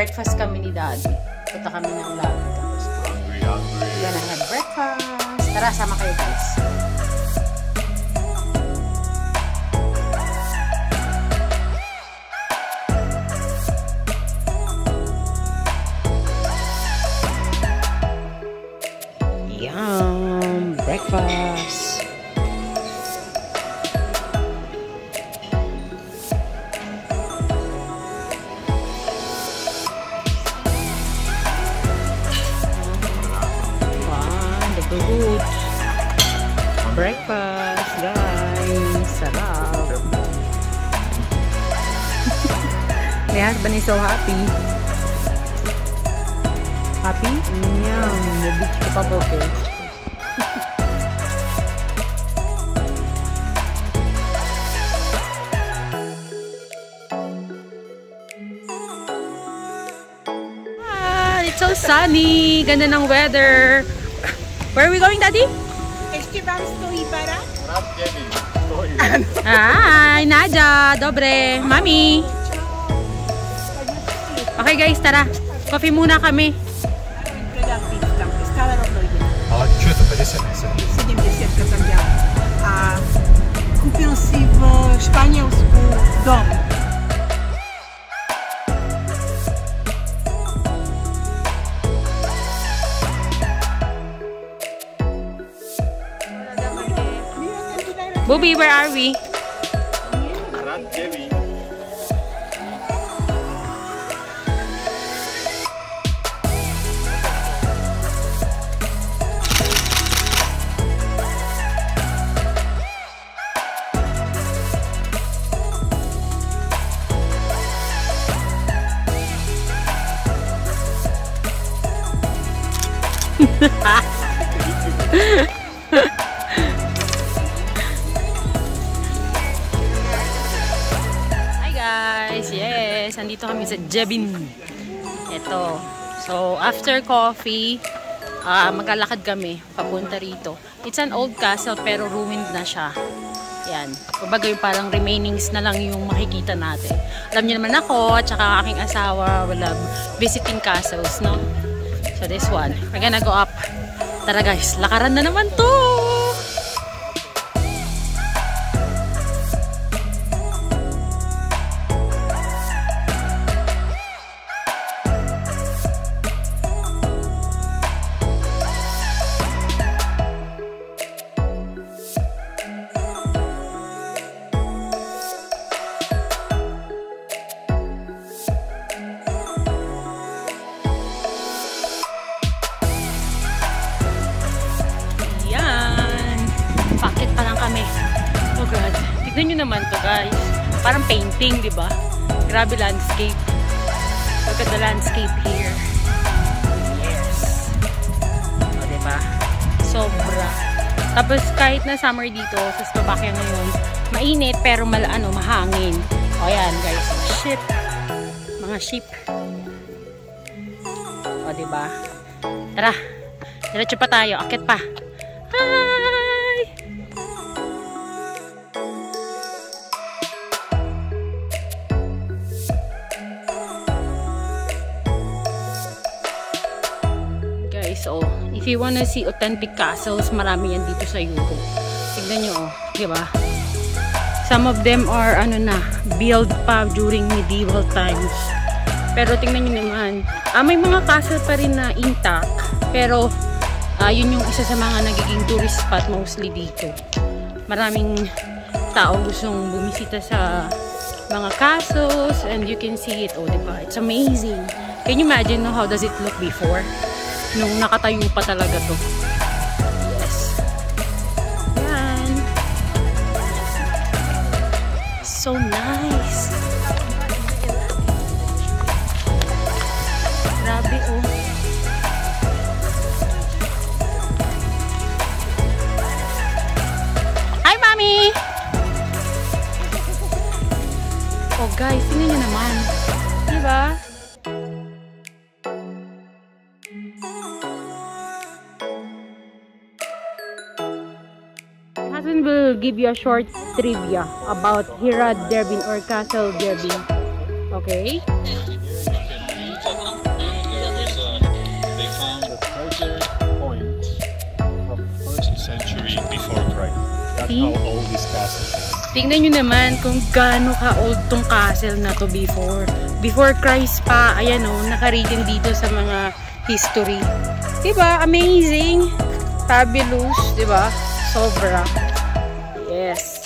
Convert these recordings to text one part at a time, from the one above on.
breakfast kami ni Daddy. Punta kami ng lobby. Tapos gonna have breakfast. Tara, sama kayo guys. Yum! Breakfast! Good. Breakfast, guys. Sarap. My husband is so happy. Happy? Yum. Nabit ko pa po. It's so sunny. Ganda ng weather. Where are we going, Daddy? Hi, Nadia. Dobre. Mami. Okay, guys, tara. Coffee muna kami. Compreensível espanhol-sku dom. Bobby, where are we? Yes, andito kami sa Jebin. Ito. So, after coffee, maglalakad kami papunta rito. It's an old castle pero ruined na siya. Yan. Kumbaga yung parang remainings na lang yung makikita natin. Alam niyo naman ako at saka aking asawa wala visiting castles, no? So, this one. We're gonna go up. Tara guys, lakaran na naman to! Tignan nyo naman to guys. Parang painting, di ba? Grabe landscape. Look at the landscape here. Yes. O, di ba? Sobra. Tapos kahit na summer dito sa Slovakia ngayon, mainit pero mahangin. O yan guys. Ship. Mga ship. O, di ba? Tara. Diretso pa tayo. Akit pa. Hi! So, if you wanna see authentic castles, marami yan dito sa Europe. Tignan nyo, oh, di ba? Some of them are, built pa during medieval times. Pero tingnan nyo naman, may mga castle pa rin na intact. Pero, yun yung isa sa mga nagiging tourist spot mostly dito. Maraming tao gustong bumisita sa mga castles and you can see it, oh, di ba? It's amazing. Can you imagine, no, how does it look before? Nung nakatayo pa talaga to. Yes. Yan. So nice. Grabe, oh. Hi, Mami! Oh, guys, tingnan nyo naman. Diba? Will give you a short trivia about Hirad Derbin or Castle Derbin. Okay? See? how old this castle is. Tingnan nyo naman kung gaano ka-old tong castle na to before. Before Christ pa, ayan o, nakaritin dito sa mga history. Diba? Amazing! Fabulous, diba? Sobra. Yes.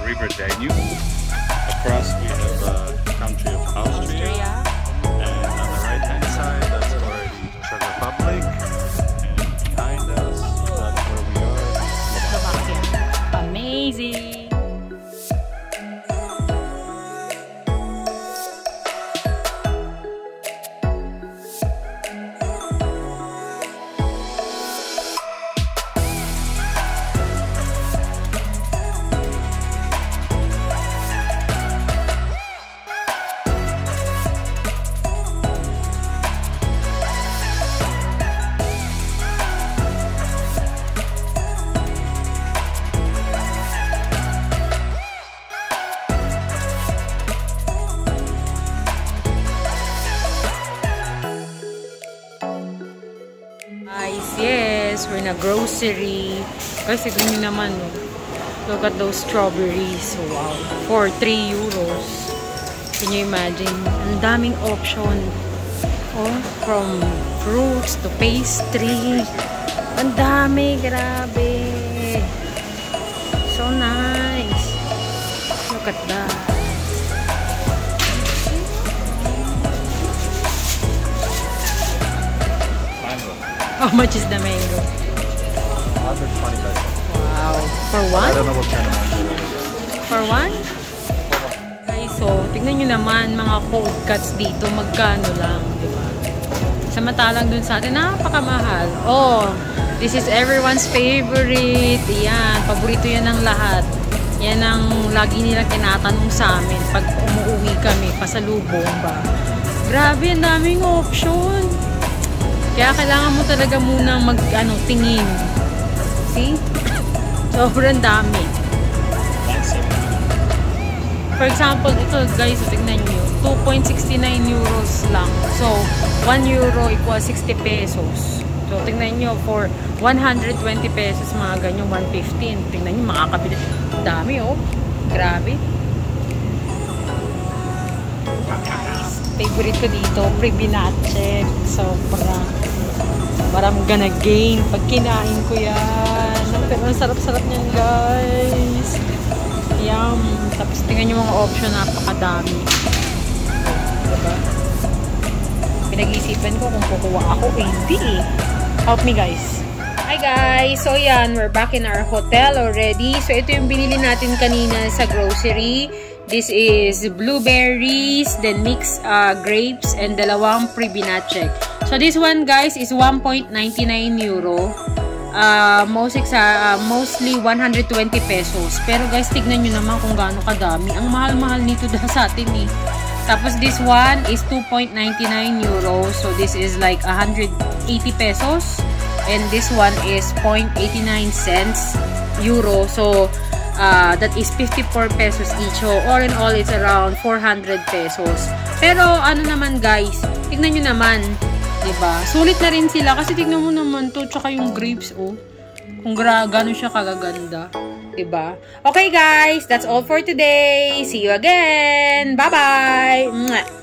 River Danube. Across we have the country of Austria. And on the right hand side, that's already Czech Republic. And behind us, that's where we are. Slovakia. Amazing! Yes, we're in a grocery. Kasi ito nyo naman, no? Look at those strawberries. Wow. For 3 euros. Can you imagine? Ang daming option. Oh, from fruits to pastry. Ang dami. Grabe. So nice. Look at that. How much is the mango? 120 pesos. Wow. For I one? don't know what kind of mango it is. For one? Guys, so, tignan nyo naman mga cold cuts dito. Magkano lang, di ba? Samantalang dun sa atin, napakamahal. Oh, this is everyone's favorite. Yan, paborito yan ng lahat. Yan ang lagi nilang tinatanong sa amin pag umuwi kami, pasalubong ba. Grabe, ang daming option. Kaya kailangan mo talaga munang tingin. See? Sobrang dami. For example, ito guys, tingnan nyo. 2.69 euros lang. So, 1 euro equals 60 pesos. So, tingnan nyo, for 120 pesos, mga ganyan, 115. Tingnan nyo, makakabili. Dami, oh. Grabe. Favorite ko dito, Pribinache. Sobra. But I'm gonna gain pag kinain ko yan. Pero ang sarap-sarap niyan, guys. Yum. Tapos tingnan yung mga option, napakadami. Diba? Pinag-iisipan ko kung kukuha ako. Hindi eh. Help me, guys. Hi guys! So yan, we're back in our hotel already. So ito yung binili natin kanina sa grocery. This is blueberries, then mixed grapes, and dalawang pre-binachek. So this one, guys, is 1.99 euro. Mostly 120 pesos. Pero guys, tignan nyo naman kung gaano kadami. Ang mahal-mahal nito sa atin eh. Tapos this one is 2.99 euro. So this is like 180 pesos. And this one is 0.89 cents euro. So that is 54 pesos each. So all in all, it's around 400 pesos. Pero ano naman guys, tignan nyo naman. Diba? Sulit na rin sila kasi tignan mo naman to, tsaka yung grapes, oh. Kung gano'n siya kagaganda. Diba? Okay guys, that's all for today. See you again. Bye-bye!